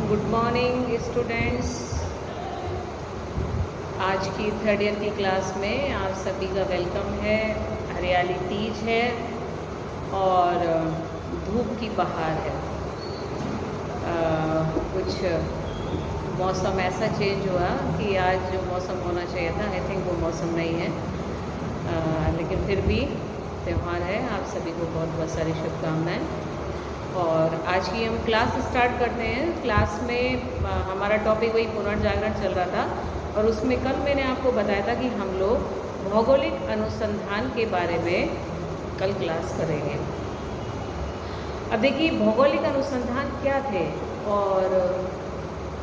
Good morning students. आज की third year की क्लास में आप सभी का वेलकम है। हरियाली तीज है और धूप की बहार है। कुछ मौसम ऐसा चेंज हुआ कि आज जो मौसम होना चाहिए था आई थिंक वो मौसम नहीं है, लेकिन फिर भी त्यौहार है। आप सभी को बहुत बहुत सारी शुभकामनाएं। और आज की हम क्लास स्टार्ट करते हैं। क्लास में हमारा टॉपिक वही पुनर्जागरण चल रहा था और उसमें कल मैंने आपको बताया था कि हम लोग भौगोलिक अनुसंधान के बारे में कल क्लास करेंगे। अब देखिए, भौगोलिक अनुसंधान क्या थे और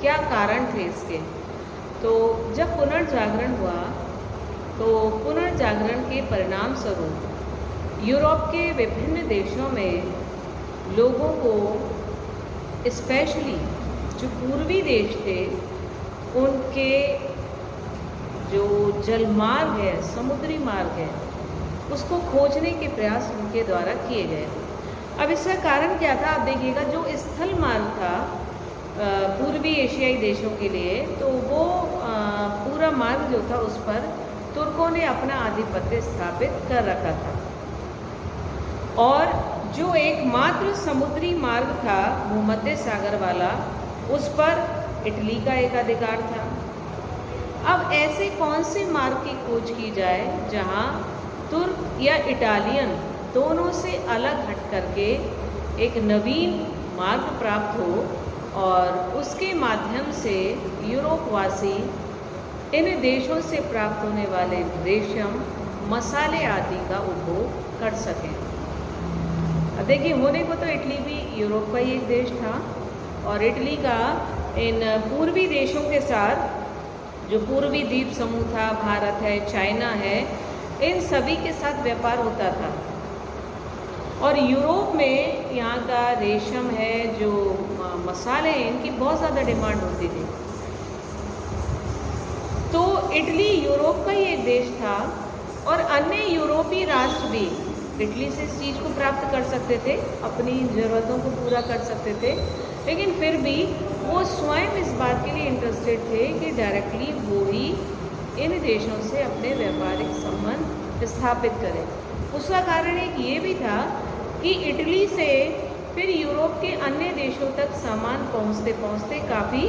क्या कारण थे इसके। तो जब पुनर्जागरण हुआ तो पुनर्जागरण के परिणाम स्वरूप यूरोप के विभिन्न देशों में लोगों को, स्पेशली जो पूर्वी देश थे, उनके जो जलमार्ग है, समुद्री मार्ग है, उसको खोजने के प्रयास उनके द्वारा किए गए। अब इसका कारण क्या था, आप देखिएगा, जो स्थल मार्ग था पूर्वी एशियाई देशों के लिए, तो वो पूरा मार्ग जो था उस पर तुर्कों ने अपना आधिपत्य स्थापित कर रखा था और जो एकमात्र समुद्री मार्ग था भूमध्य सागर वाला, उस पर इटली का एक अधिकार था। अब ऐसे कौन से मार्ग की खोज की जाए जहां तुर्क या इटालियन दोनों से अलग हट करके एक नवीन मार्ग प्राप्त हो और उसके माध्यम से यूरोपवासी इन देशों से प्राप्त होने वाले रेशम, मसाले आदि का उपभोग कर सकें। देखिए, होने को तो इटली भी यूरोप का ही एक देश था और इटली का इन पूर्वी देशों के साथ, जो पूर्वी द्वीप समूह था, भारत है, चाइना है, इन सभी के साथ व्यापार होता था। और यूरोप में यहाँ का रेशम है, जो मसाले हैं, इनकी बहुत ज़्यादा डिमांड होती थी। तो इटली यूरोप का ही एक देश था और अन्य यूरोपीय राष्ट्र भी इटली से इस चीज़ को प्राप्त कर सकते थे, अपनी ज़रूरतों को पूरा कर सकते थे, लेकिन फिर भी वो स्वयं इस बात के लिए इंटरेस्टेड थे कि डायरेक्टली वो ही इन देशों से अपने व्यापारिक संबंध स्थापित करें। उसका कारण एक ये भी था कि इटली से फिर यूरोप के अन्य देशों तक सामान पहुँचते पहुँचते काफ़ी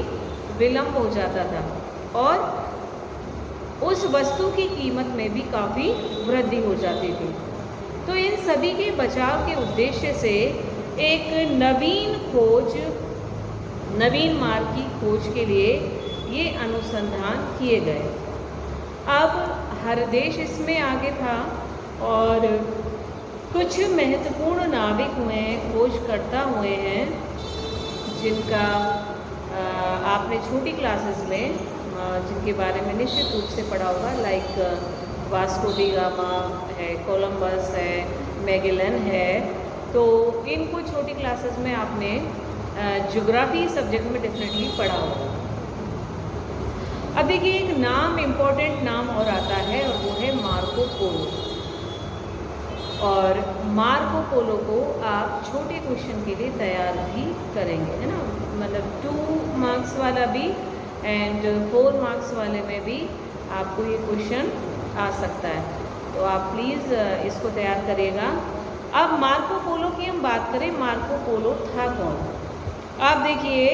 विलम्ब हो जाता था और उस वस्तु की कीमत में भी काफ़ी वृद्धि हो जाती थी। तो इन सभी के बचाव के उद्देश्य से एक नवीन मार्ग की खोज के लिए ये अनुसंधान किए गए। अब हर देश इसमें आगे था और कुछ महत्वपूर्ण नाविक हुए हैं, खोजकर्ता हुए हैं, जिनका आपने छोटी क्लासेस में जिनके बारे में निश्चित रूप से पढ़ा होगा, लाइक वास्को डी गामा है, कोलंबस है, मैगेलन है। तो इनको छोटी क्लासेस में आपने ज्योग्राफी सब्जेक्ट में डेफिनेटली पढ़ा होगा। अब देखिए, एक नाम, इम्पोर्टेंट नाम और आता है और वो है मार्को पोलो। और मार्को पोलो को आप छोटे क्वेश्चन के लिए तैयार भी करेंगे, है ना, मतलब 2 मार्क्स वाला भी एंड 4 मार्क्स वाले में भी आपको ये क्वेश्चन आ सकता है। तो आप प्लीज़ इसको तैयार करिएगा। अब मार्को पोलो की हम बात करें, मार्को पोलो था कौन? आप देखिए,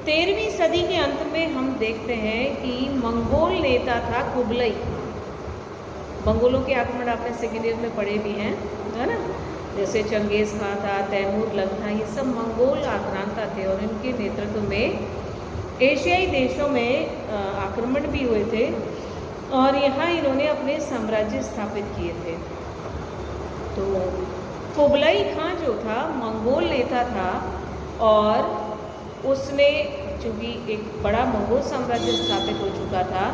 13वीं सदी के अंत में हम देखते हैं कि मंगोल नेता था कुबलई खान। मंगोलों के आक्रमण आपने सेकेंड ईयर में पढ़े भी हैं, है ना, जैसे चंगेज़ खान था, तैमूर लंग था, ये सब मंगोल आक्रांता थे और इनके नेतृत्व में एशियाई देशों में आक्रमण भी हुए थे और यहाँ इन्होंने अपने साम्राज्य स्थापित किए थे। तो कुबलई खान जो था मंगोल नेता था और उसने, चूँकि एक बड़ा मंगोल साम्राज्य स्थापित हो चुका था,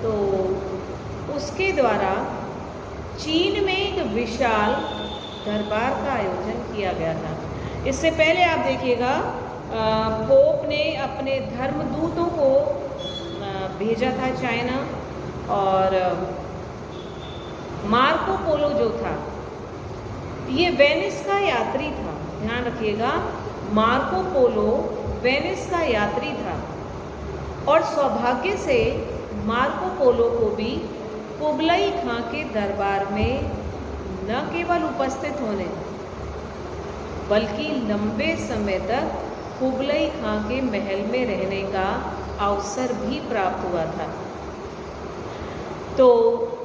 तो उसके द्वारा चीन में एक विशाल दरबार का आयोजन किया गया था। इससे पहले आप देखिएगा, पोप ने अपने धर्मदूतों को भेजा था चाइना और मार्को पोलो जो था ये वेनिस का यात्री था। ध्यान रखिएगा, मार्को पोलो वेनिस का यात्री था और सौभाग्य से मार्को पोलो को भी कुबलई खां के दरबार में न केवल उपस्थित होने बल्कि लंबे समय तक कुबलई खां के महल में रहने का अवसर भी प्राप्त हुआ था। तो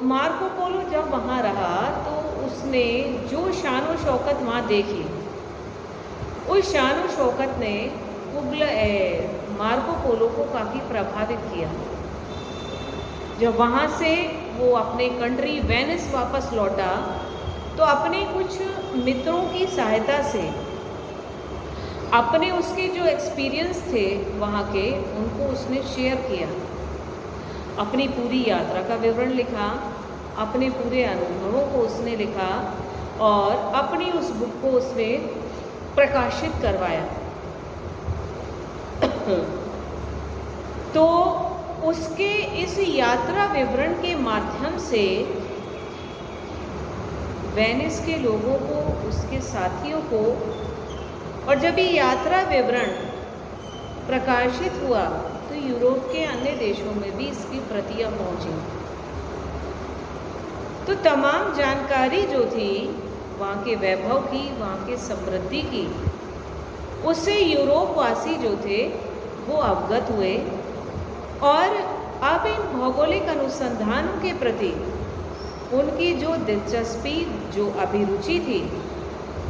मार्को पोलो जब वहाँ रहा तो उसने जो शान शौकत वहाँ देखी, उस शान शौकत ने मार्को पोलो को काफ़ी प्रभावित किया। जब वहाँ से वो अपने कंट्री वेनिस वापस लौटा तो अपने कुछ मित्रों की सहायता से अपने उसके जो एक्सपीरियंस थे वहाँ के, उनको उसने शेयर किया। अपनी पूरी यात्रा का विवरण लिखा, अपने पूरे अनुभवों को उसने लिखा और अपनी उस बुक को उसने प्रकाशित करवाया। तो उसके इस यात्रा विवरण के माध्यम से वेनिस के लोगों को, उसके साथियों को, और जब ये यात्रा विवरण प्रकाशित हुआ तो यूरोप के अन्य देशों में भी इसकी प्रतियां पहुंची। तो तमाम जानकारी जो थी वहाँ के वैभव की, वहाँ के समृद्धि की, उससे यूरोप वासी जो थे वो अवगत हुए और अब इन भौगोलिक अनुसंधानों के प्रति उनकी जो दिलचस्पी, जो अभिरुचि थी,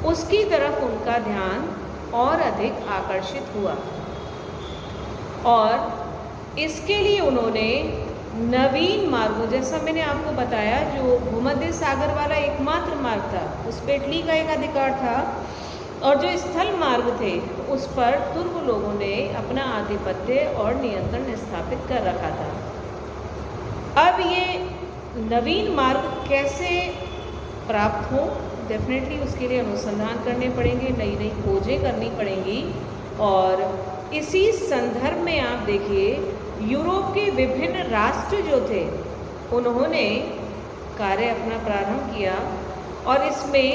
उसकी तरफ उनका ध्यान और अधिक आकर्षित हुआ और इसके लिए उन्होंने नवीन मार्गों, जैसा मैंने आपको बताया, जो भूमध्य सागर वाला एकमात्र मार्ग था उस पर इटली का एक अधिकार था और जो स्थल मार्ग थे उस पर तुर्क लोगों ने अपना आधिपत्य और नियंत्रण स्थापित कर रखा था। अब ये नवीन मार्ग कैसे प्राप्त हो, डेफिनेटली उसके लिए अनुसंधान करने पड़ेंगे, नई नई खोजें करनी पड़ेंगी। और इसी संदर्भ में आप देखिए यूरोप के विभिन्न राष्ट्र जो थे उन्होंने कार्य अपना प्रारंभ किया और इसमें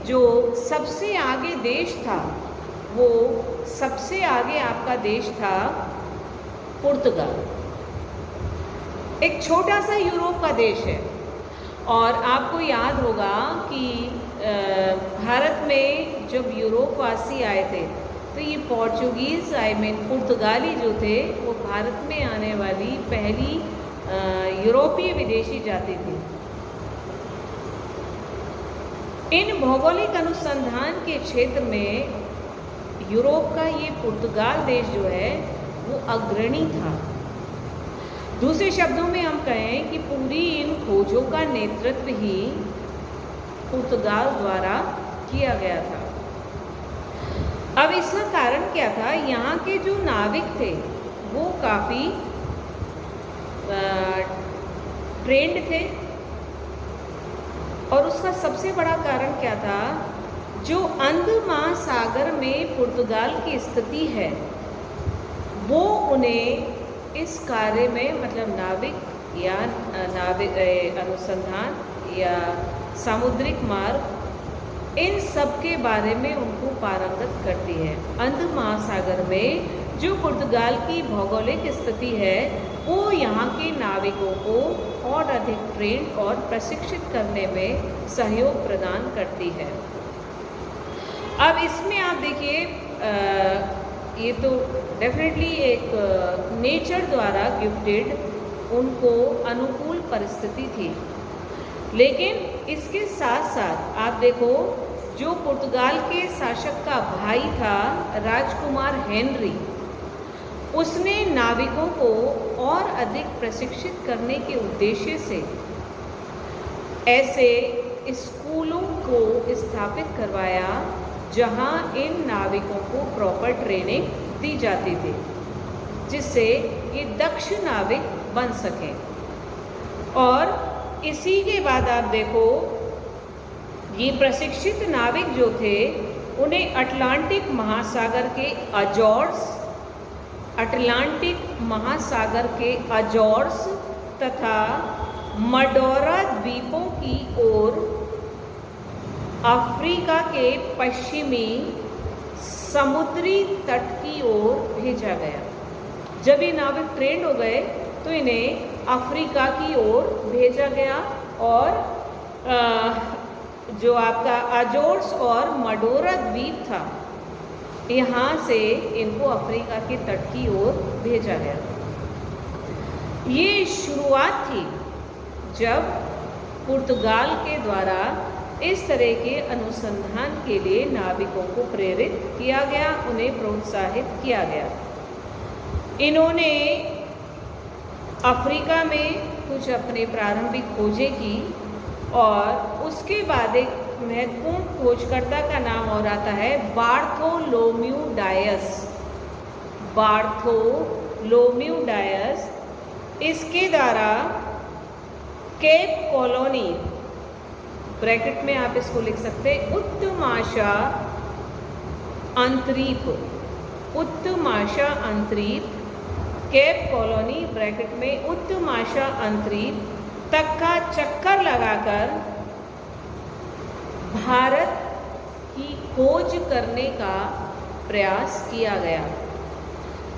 जो सबसे आगे देश था, वो सबसे आगे आपका देश था पुर्तगाल। एक छोटा सा यूरोप का देश है और आपको याद होगा कि भारत में जब यूरोप वासी आए थे तो ये पोर्चुगीज़, पुर्तगाली जो थे, वो भारत में आने वाली पहली यूरोपीय विदेशी जाति थी। इन भौगोलिक अनुसंधान के क्षेत्र में यूरोप का ये पुर्तगाल देश जो है वो अग्रणी था। दूसरे शब्दों में हम कहें कि पूरी इन खोजों का नेतृत्व ही पुर्तगाल द्वारा किया गया था। अब इसका कारण क्या था? यहाँ के जो नाविक थे वो काफ़ी ट्रेंड थे और उसका सबसे बड़ा कारण क्या था? जो अंध महासागर में पुर्तगाल की स्थिति है वो उन्हें इस कार्य में, मतलब नाविक या अनुसंधान या सामुद्रिक मार्ग, इन सब के बारे में उनको पारंगत करती है। अंध महासागर में जो पुर्तगाल की भौगोलिक स्थिति है वो यहाँ के नाविकों को और अधिक ट्रेन और प्रशिक्षित करने में सहयोग प्रदान करती है। अब इसमें आप देखिए ये तो डेफिनेटली एक नेचर द्वारा गिफ्टेड उनको अनुकूल परिस्थिति थी, लेकिन इसके साथ साथ आप देखो जो पुर्तगाल के शासक का भाई था राजकुमार हेनरी, उसने नाविकों को और अधिक प्रशिक्षित करने के उद्देश्य से ऐसे स्कूलों को स्थापित करवाया जहां इन नाविकों को प्रॉपर ट्रेनिंग दी जाती थी, जिससे ये दक्ष नाविक बन सकें। और इसी के बाद आप देखो ये प्रशिक्षित नाविक जो थे उन्हें अटलांटिक महासागर के तथा मडोरा द्वीपों की ओर अफ्रीका के पश्चिमी समुद्री तट की ओर भेजा गया। जब ये नाविक ट्रेंड हो गए तो इन्हें अफ्रीका की ओर भेजा गया और जो आपका अजोर्स और मडोरा द्वीप था, यहाँ से इनको अफ्रीका के तट की ओर भेजा गया। ये शुरुआत थी जब पुर्तगाल के द्वारा इस तरह के अनुसंधान के लिए नाविकों को प्रेरित किया गया, उन्हें प्रोत्साहित किया गया। इन्होंने अफ्रीका में कुछ अपने प्रारंभिक खोजें की और उसके बाद एक महत्वपूर्ण खोजकर्ता का नाम और आता है बार्थोलोम्यू डायस। बार्थोलोम्यू डायस, इसके द्वारा केप कॉलोनी, ब्रैकेट में आप इसको लिख सकते हैं उत्तमाशा अंतरीप, उत्तमाशा अंतरीप, केप कॉलोनी ब्रैकेट में उत्तमाशा अंतरीप तक का चक्कर लगाकर भारत की खोज करने का प्रयास किया गया।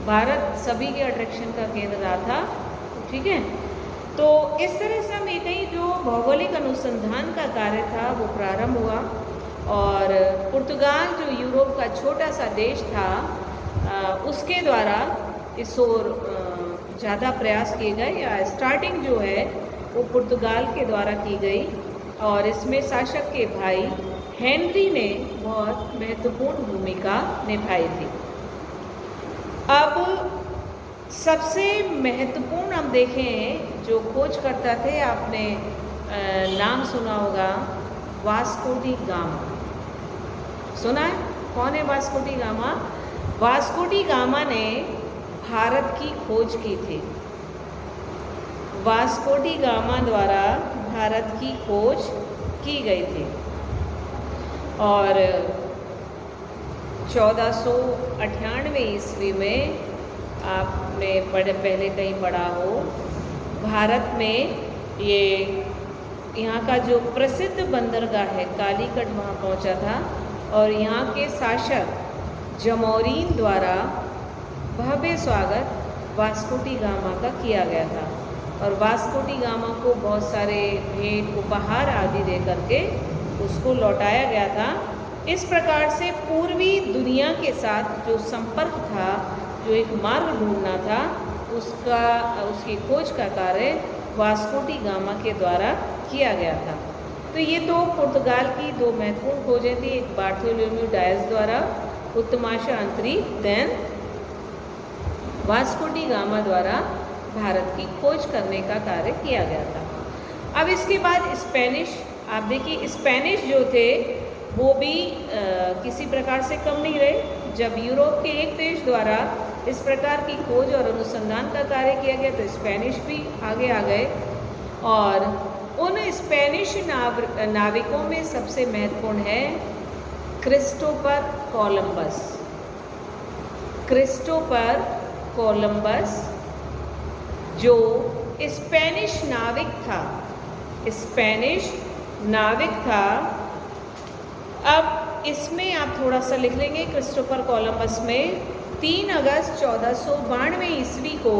भारत सभी के अट्रैक्शन का केंद्र था, ठीक है। तो इस तरह से हम एक ही जो भौगोलिक अनुसंधान का कार्य था वो प्रारंभ हुआ और पुर्तगाल जो यूरोप का छोटा सा देश था उसके द्वारा इस ओर ज़्यादा प्रयास किए गए, या स्टार्टिंग जो है वो पुर्तगाल के द्वारा की गई और इसमें शासक के भाई हेनरी ने बहुत महत्वपूर्ण भूमिका निभाई थी। अब सबसे महत्वपूर्ण हम देखें जो खोज करता थे, आपने नाम सुना होगा वास्को डी गामा। सुना है? कौन है Vasco D gamma? Vasco D gamma ने भारत की खोज की थी। वास्को डी गामा द्वारा भारत की खोज की गई थी और 1498 ईस्वी में, आपने पहले कहीं पढ़ा हो, भारत में ये यहाँ का जो प्रसिद्ध बंदरगाह है कालीकट वहाँ पहुँचा था और यहाँ के शासक जमोरीन द्वारा भव्य स्वागत वास्को डी गामा का किया गया था और वास्को डी गामा को बहुत सारे भेंट उपहार आदि दे करके उसको लौटाया गया था। इस प्रकार से पूर्वी दुनिया के साथ जो संपर्क था, जो एक मार्ग ढूंढना था, उसकी खोज का कार्य वास्को डी गामा के द्वारा किया गया था। तो ये दो पुर्तगाल की दो महत्वपूर्ण खोजें थी, एक बार्थोलोम्यू डायस द्वारा उत्तमाशा अंतरीप, देन वास्को डी गामा द्वारा भारत की खोज करने का कार्य किया गया था। अब इसके बाद स्पेनिश, आप देखिए स्पेनिश जो थे वो भी किसी प्रकार से कम नहीं रहे। जब यूरोप के एक देश द्वारा इस प्रकार की खोज और अनुसंधान का कार्य किया गया तो स्पेनिश भी आगे आ गए और उन स्पेनिश नाविकों में सबसे महत्वपूर्ण है क्रिस्टोफर कोलंबस। क्रिस्टोफर कोलंबस जो स्पेनिश नाविक था, स्पेनिश नाविक था। अब इसमें आप थोड़ा सा लिख लेंगे, क्रिस्टोफर कोलंबस में 3 अगस्त 1492 ईस्वी को,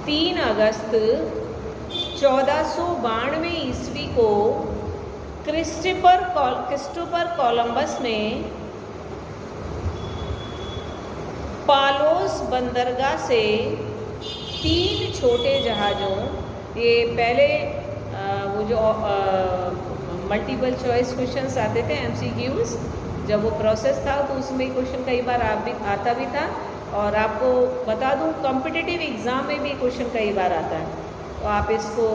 3 अगस्त 1492 ईस्वी को क्रिस्टोफर कोलंबस ने पालोस बंदरगाह से 3 छोटे जहाज़ों, ये पहले वो जो मल्टीपल चॉइस क्वेश्चंस आते थे MCQs, जब वो प्रोसेस था तो उसमें क्वेश्चन कई बार आता भी था और आपको बता दूं कॉम्पिटिटिव एग्ज़ाम में भी क्वेश्चन कई बार आता है। तो आप इसको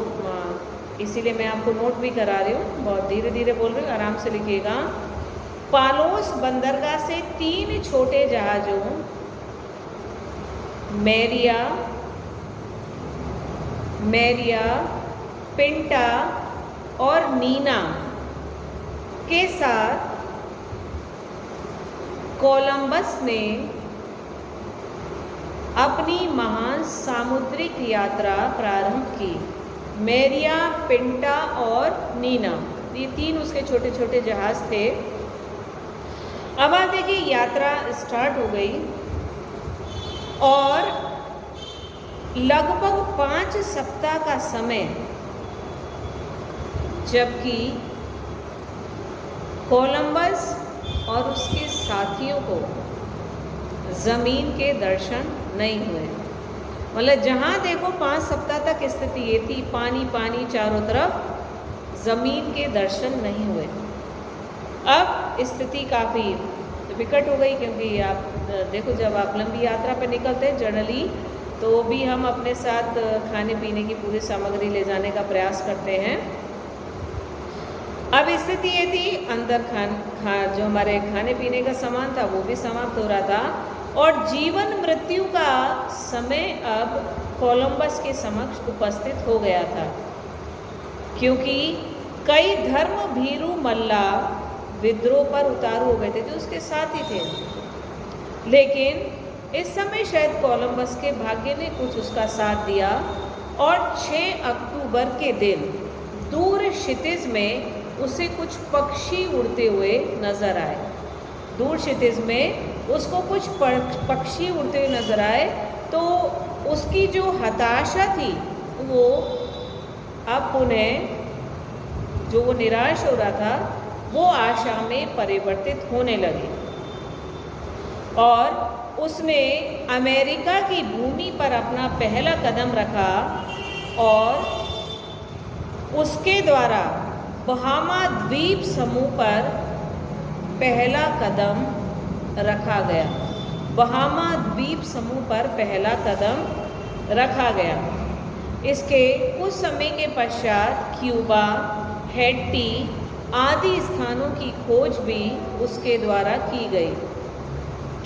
इसीलिए मैं आपको नोट भी करा रही हूँ, बहुत धीरे धीरे बोल रही हूँ, आराम से लिखिएगा। पालोस बंदरगाह से 3 छोटे जहाज़ों मेरिया, पिंटा और नीना के साथ कोलंबस ने अपनी महान सामुद्रिक यात्रा प्रारंभ की। मेरिया, पिंटा और नीना, ये 3 उसके छोटे छोटे जहाज़ थे। अब आप देखिए यात्रा स्टार्ट हो गई और लगभग 5 सप्ताह का समय, जबकि कोलंबस और उसके साथियों को ज़मीन के दर्शन नहीं हुए। मतलब जहाँ देखो 5 सप्ताह तक स्थिति ये थी, पानी पानी चारों तरफ, ज़मीन के दर्शन नहीं हुए। अब स्थिति काफ़ी विकट हो गई, क्योंकि आप देखो जब आप लंबी यात्रा पर निकलते हैं जनरली तो भी हम अपने साथ खाने पीने की पूरी सामग्री ले जाने का प्रयास करते हैं। अब स्थिति ये थी, अंदर जो हमारे खाने पीने का सामान था वो भी समाप्त हो रहा था और जीवन मृत्यु का समय अब कोलंबस के समक्ष उपस्थित हो गया था, क्योंकि कई धर्म भीरू मल्ला विद्रोह पर उतारू हो गए थे जो उसके साथ ही थे। लेकिन इस समय शायद कोलंबस के भाग्य ने कुछ उसका साथ दिया और 6 अक्टूबर के दिन दूर क्षितिज में उसे कुछ पक्षी उड़ते हुए नजर आए। दूर क्षितिज में उसको कुछ पक्षी उड़ते हुए नजर आए, तो उसकी जो हताशा थी वो अब पुनः, जो वो निराश हो रहा था, वो आशा में परिवर्तित होने लगी और उसने अमेरिका की भूमि पर अपना पहला कदम रखा और उसके द्वारा बहामा द्वीप समूह पर पहला कदम रखा गया। बहामा द्वीप समूह पर पहला कदम रखा गया। इसके कुछ समय के पश्चात क्यूबा, हैटी आदि स्थानों की खोज भी उसके द्वारा की गई।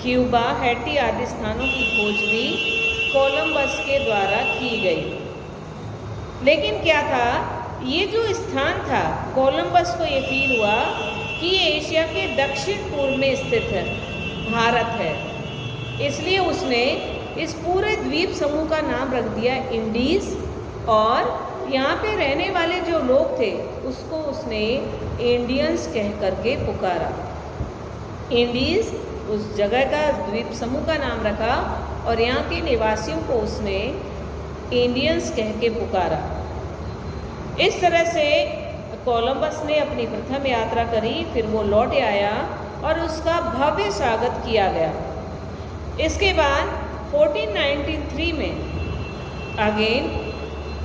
क्यूबा, हैटी आदि स्थानों की खोज भी कोलंबस के द्वारा की गई। लेकिन क्या था, ये जो स्थान था, कोलंबस को ये फील हुआ कि ये एशिया के दक्षिण पूर्व में स्थित है, भारत है। इसलिए उसने इस पूरे द्वीप समूह का नाम रख दिया इंडीज़ और यहाँ पे रहने वाले जो लोग थे उसको उसने इंडियंस कह करके पुकारा। इंडीज़ उस जगह का, द्वीप समूह का नाम रखा और यहाँ के निवासियों को उसने इंडियंस कह के पुकारा। इस तरह से कोलंबस ने अपनी प्रथम यात्रा करी, फिर वो लौट आया और उसका भव्य स्वागत किया गया। इसके बाद 1493 में अगेन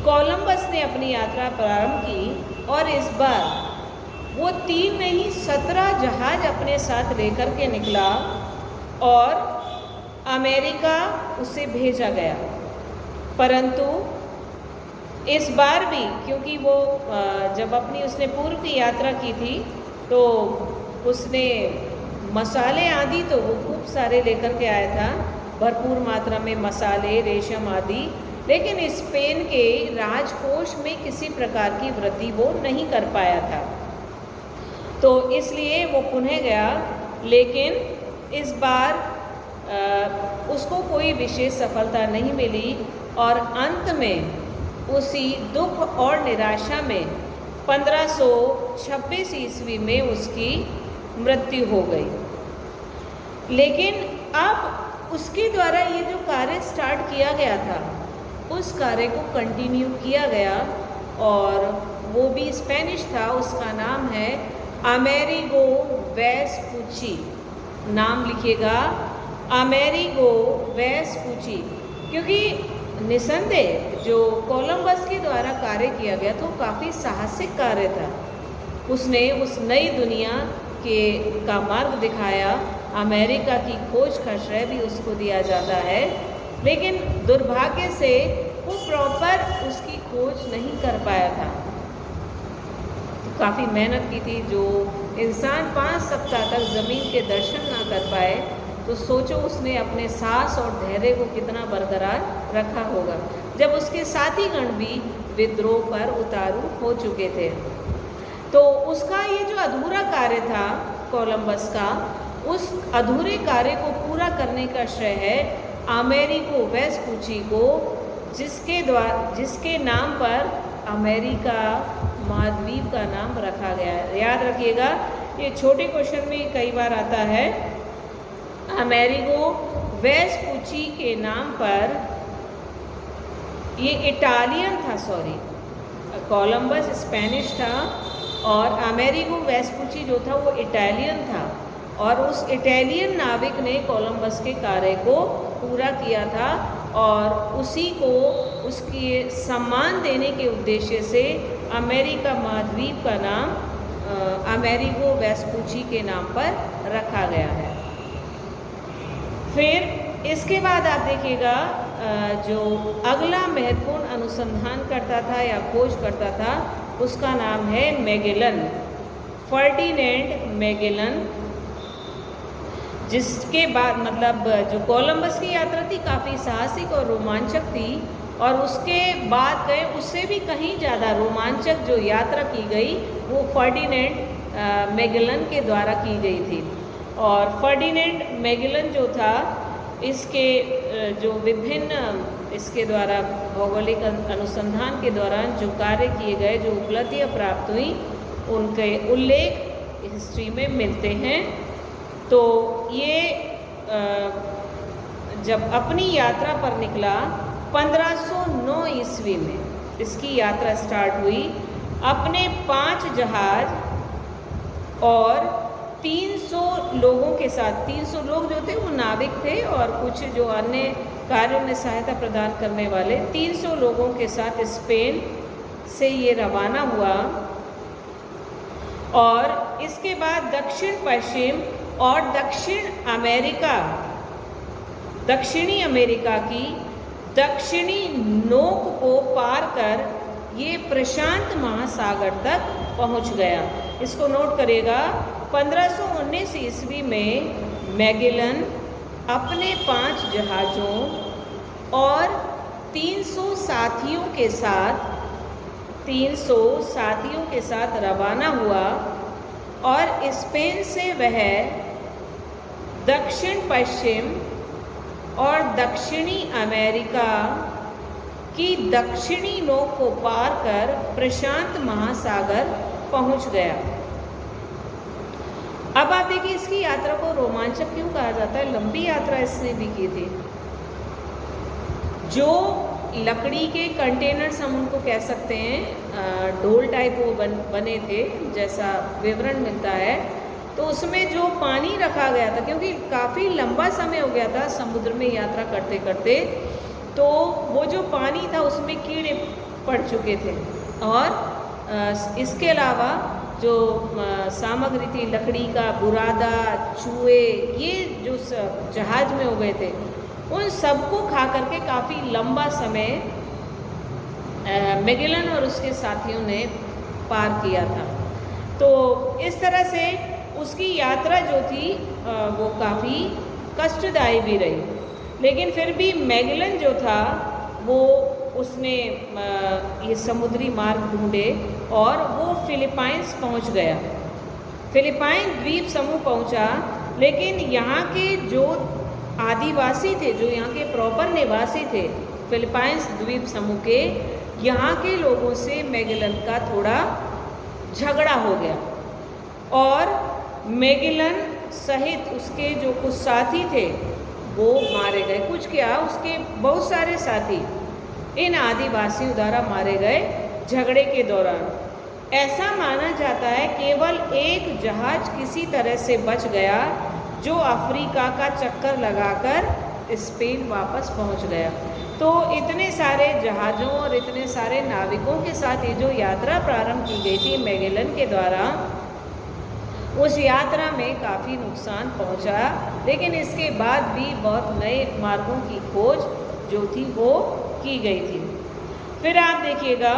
कोलंबस ने अपनी यात्रा प्रारंभ की और इस बार वो 3 नहीं 17 जहाज अपने साथ लेकर के निकला और अमेरिका उसे भेजा गया। परंतु इस बार भी, क्योंकि वो जब अपनी उसने पूर्व की यात्रा की थी तो उसने मसाले आदि तो वो खूब सारे लेकर के आया था, भरपूर मात्रा में मसाले, रेशम आदि, लेकिन स्पेन के राजकोष में किसी प्रकार की वृद्धि वो नहीं कर पाया था। तो इसलिए वो पुनः गया, लेकिन इस बार उसको कोई विशेष सफलता नहीं मिली और अंत में उसी दुख और निराशा में 1526 ईस्वी में उसकी मृत्यु हो गई। लेकिन अब उसके द्वारा ये जो कार्य स्टार्ट किया गया था उस कार्य को कंटिन्यू किया गया और वो भी स्पेनिश था। उसका नाम है अमेरिगो वेस्पुची। नाम लिखिएगा, अमेरिगो वेस्पुची, क्योंकि निसंदेह जो कोलंबस के द्वारा कार्य किया गया तो काफ़ी साहसिक कार्य था। उसने उस नई दुनिया का मार्ग दिखाया। अमेरिका की खोज का श्रेय भी उसको दिया जाता है, लेकिन दुर्भाग्य से वो प्रॉपर उसकी खोज नहीं कर पाया था। तो काफ़ी मेहनत की थी। जो इंसान 5 सप्ताह तक ज़मीन के दर्शन ना कर पाए तो सोचो उसने अपने साहस और धैर्य को कितना बरकरार रखा होगा, जब उसके साथीगण भी विद्रोह पर उतारू हो चुके थे। तो उसका ये जो अधूरा कार्य था कोलंबस का, उस अधूरे कार्य को पूरा करने का श्रेय है अमेरिगो वेस्पुची को, जिसके नाम पर अमेरिका महाद्वीप का नाम रखा गया है। याद रखिएगा, ये छोटे क्वेश्चन में कई बार आता है। अमेरिगो वेस्पुची के नाम पर, ये इटालियन था, सॉरी, कोलंबस स्पेनिश था और अमेरिगो वेस्पुची जो था वो इटालियन था, और उस इटालियन नाविक ने कोलंबस के कार्य को पूरा किया था और उसी को उसके सम्मान देने के उद्देश्य से अमेरिका महाद्वीप का नाम अमेरिगो वेस्पुची के नाम पर रखा गया है। फिर इसके बाद आप देखिएगा जो अगला महत्वपूर्ण अनुसंधान करता था या खोज करता था उसका नाम है मैगेलन, फर्डिनेंड मैगेलन, जिसके बाद मतलब जो कोलंबस की यात्रा थी काफ़ी साहसिक और रोमांचक थी, और उसके बाद गए उससे भी कहीं ज़्यादा रोमांचक जो यात्रा की गई वो फर्डिनेंड मैगेलन के द्वारा की गई थी। और फर्डिनेंड मैगेलन जो था, इसके जो विभिन्न इसके द्वारा भौगोलिक अनुसंधान के दौरान जो कार्य किए गए, जो उपलब्धियाँ प्राप्त हुई, उनके उल्लेख हिस्ट्री में मिलते हैं। तो ये जब अपनी यात्रा पर निकला 1509 ईस्वी में इसकी यात्रा स्टार्ट हुई, अपने 5 जहाज और 300 लोगों के साथ, 300 लोग जो थे वो नाविक थे और कुछ जो अन्य कार्यों में सहायता प्रदान करने वाले, 300 लोगों के साथ स्पेन से ये रवाना हुआ। और इसके बाद दक्षिण पश्चिम और दक्षिणी अमेरिका की दक्षिणी नोक को पार कर ये प्रशांत महासागर तक पहुंच गया। इसको नोट करिएगा, 1519 ईस्वी में मैगेलन अपने 5 जहाज़ों और 300 साथियों के साथ रवाना हुआ और स्पेन से वह दक्षिण पश्चिम और दक्षिणी अमेरिका की दक्षिणी नोक को पार कर प्रशांत महासागर पहुंच गया। अब आप देखिए इसकी यात्रा को रोमांचक क्यों कहा जाता है। लंबी यात्रा इसने भी की थी। जो लकड़ी के कंटेनर्स हम उनको कह सकते हैं, ढोल टाइप वो बने थे, जैसा विवरण मिलता है। तो उसमें जो पानी रखा गया था, क्योंकि काफ़ी लंबा समय हो गया था समुद्र में यात्रा करते करते, तो वो जो पानी था उसमें कीड़े पड़ चुके थे। और इसके अलावा जो सामग्री थी, लकड़ी का बुरादा, चूहे, ये जो जहाज में हो गए थे, उन सबको खा करके काफ़ी लंबा समय मैगेलन और उसके साथियों ने पार किया था। तो इस तरह से उसकी यात्रा जो थी वो काफ़ी कष्टदायी भी रही, लेकिन फिर भी मैगेलन जो था वो उसने ये समुद्री मार्ग ढूंढे और वो फिलीपाइंस पहुंच गया। फिलीपाइन द्वीप समूह पहुंचा, लेकिन यहाँ के जो आदिवासी थे, जो यहाँ के प्रॉपर निवासी थे फिलीपाइंस द्वीप समूह के, यहाँ के लोगों से मैगेलन का थोड़ा झगड़ा हो गया और मैगेलन सहित उसके जो कुछ साथी थे वो मारे गए। कुछ क्या, उसके बहुत सारे साथी इन आदिवासियों द्वारा मारे गए झगड़े के दौरान। ऐसा माना जाता है केवल एक जहाज किसी तरह से बच गया, जो अफ्रीका का चक्कर लगाकर स्पेन वापस पहुंच गया। तो इतने सारे जहाज़ों और इतने सारे नाविकों के साथ ये जो यात्रा प्रारंभ की गई थी मैगेलन के द्वारा, उस यात्रा में काफ़ी नुकसान पहुंचा, लेकिन इसके बाद भी बहुत नए मार्गों की खोज जो थी वो की गई थी। फिर आप देखिएगा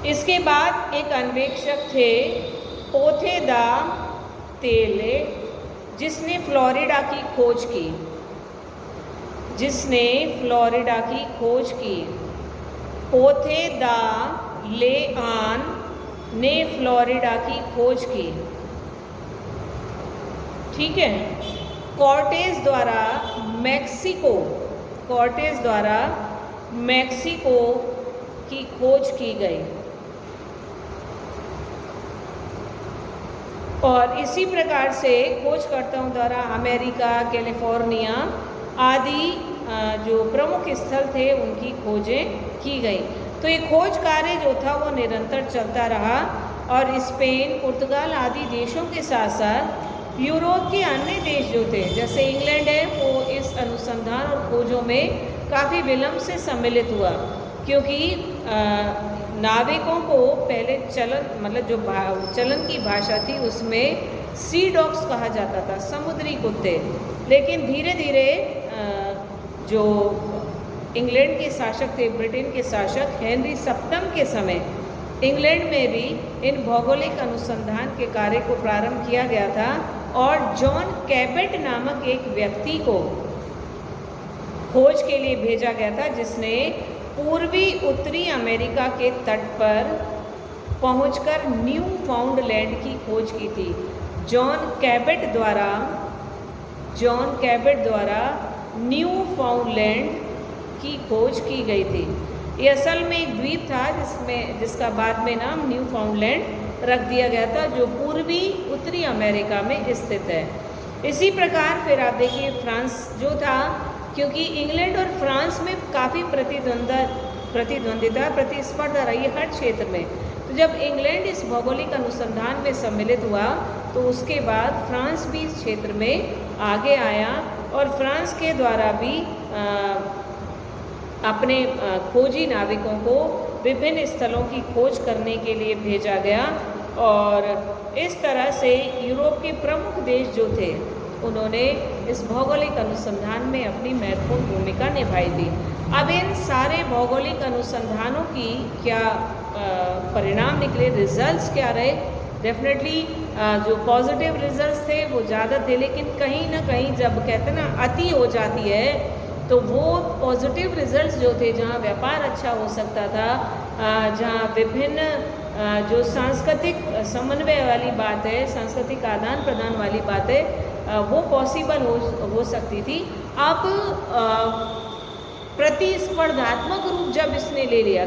इसके बाद एक अन्वेषक थे पोथे दा तेले, जिसने फ्लोरिडा की खोज की। पोथे दा लेआन ने फ्लोरिडा की खोज की। ठीक है। कॉर्टेज द्वारा मैक्सिको की खोज की गई। और इसी प्रकार से खोजकर्ताओं द्वारा अमेरिका, कैलिफोर्निया आदि जो प्रमुख स्थल थे उनकी खोजें की गई। तो ये खोज कार्य जो था वो निरंतर चलता रहा और स्पेन, पुर्तगाल आदि देशों के साथ साथ यूरोप के अन्य देश जो थे जैसे इंग्लैंड है वो इस अनुसंधान और खोजों में काफ़ी विलम्ब से सम्मिलित हुआ, क्योंकि नाविकों को पहले चलन मतलब जो चलन की भाषा थी उसमें सी डॉग्स कहा जाता था, समुद्री कुत्ते। लेकिन धीरे धीरे जो इंग्लैंड के शासक थे, ब्रिटेन के शासक हेनरी सप्तम के समय इंग्लैंड में भी इन भौगोलिक अनुसंधान के कार्य को प्रारंभ किया गया था और जॉन कैबेट नामक एक व्यक्ति को खोज के लिए भेजा गया था, जिसने पूर्वी उत्तरी अमेरिका के तट पर पहुंचकर न्यू फाउंडलैंड की खोज की थी। जॉन कैबेट द्वारा न्यू फाउंडलैंड की खोज की गई थी। ये असल में एक द्वीप था जिसका बाद में नाम न्यू फाउंडलैंड रख दिया गया था, जो पूर्वी उत्तरी अमेरिका में स्थित है। इसी प्रकार फिर आप देखिए फ्रांस जो था, क्योंकि इंग्लैंड और फ्रांस में काफ़ी प्रतिस्पर्धा रही है हर क्षेत्र में। तो जब इंग्लैंड इस भौगोलिक अनुसंधान में सम्मिलित हुआ तो उसके बाद फ्रांस भी इस क्षेत्र में आगे आया और फ्रांस के द्वारा भी अपने खोजी नाविकों को विभिन्न स्थलों की खोज करने के लिए भेजा गया और इस तरह से यूरोप के प्रमुख देश जो थे उन्होंने इस भौगोलिक अनुसंधान में अपनी महत्वपूर्ण भूमिका निभाई थी। अब इन सारे भौगोलिक अनुसंधानों की क्या परिणाम निकले, रिजल्ट्स क्या रहे? डेफिनेटली जो पॉजिटिव रिजल्ट्स थे वो ज़्यादा थे, लेकिन कहीं ना कहीं जब कहते हैं ना अति हो जाती है तो वो पॉजिटिव रिजल्ट्स जो थे, जहाँ व्यापार अच्छा हो सकता था, जहाँ विभिन्न जो सांस्कृतिक समन्वय वाली बात है, सांस्कृतिक आदान प्रदान वाली बात है, वो पॉसिबल हो सकती थी। अब प्रतिस्पर्धात्मक रूप जब इसने ले लिया,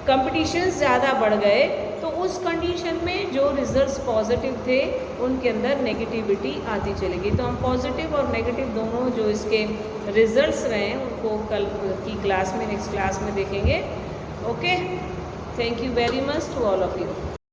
कंपटीशंस ज़्यादा बढ़ गए, तो उस कंडीशन में जो रिजल्ट्स पॉजिटिव थे उनके अंदर नेगेटिविटी आती चलेगी। तो हम पॉजिटिव और नेगेटिव दोनों जो इसके रिजल्ट्स रहे हैं उनको कल की क्लास में, नेक्स्ट क्लास में देखेंगे। Okay, thank you very much to all of you.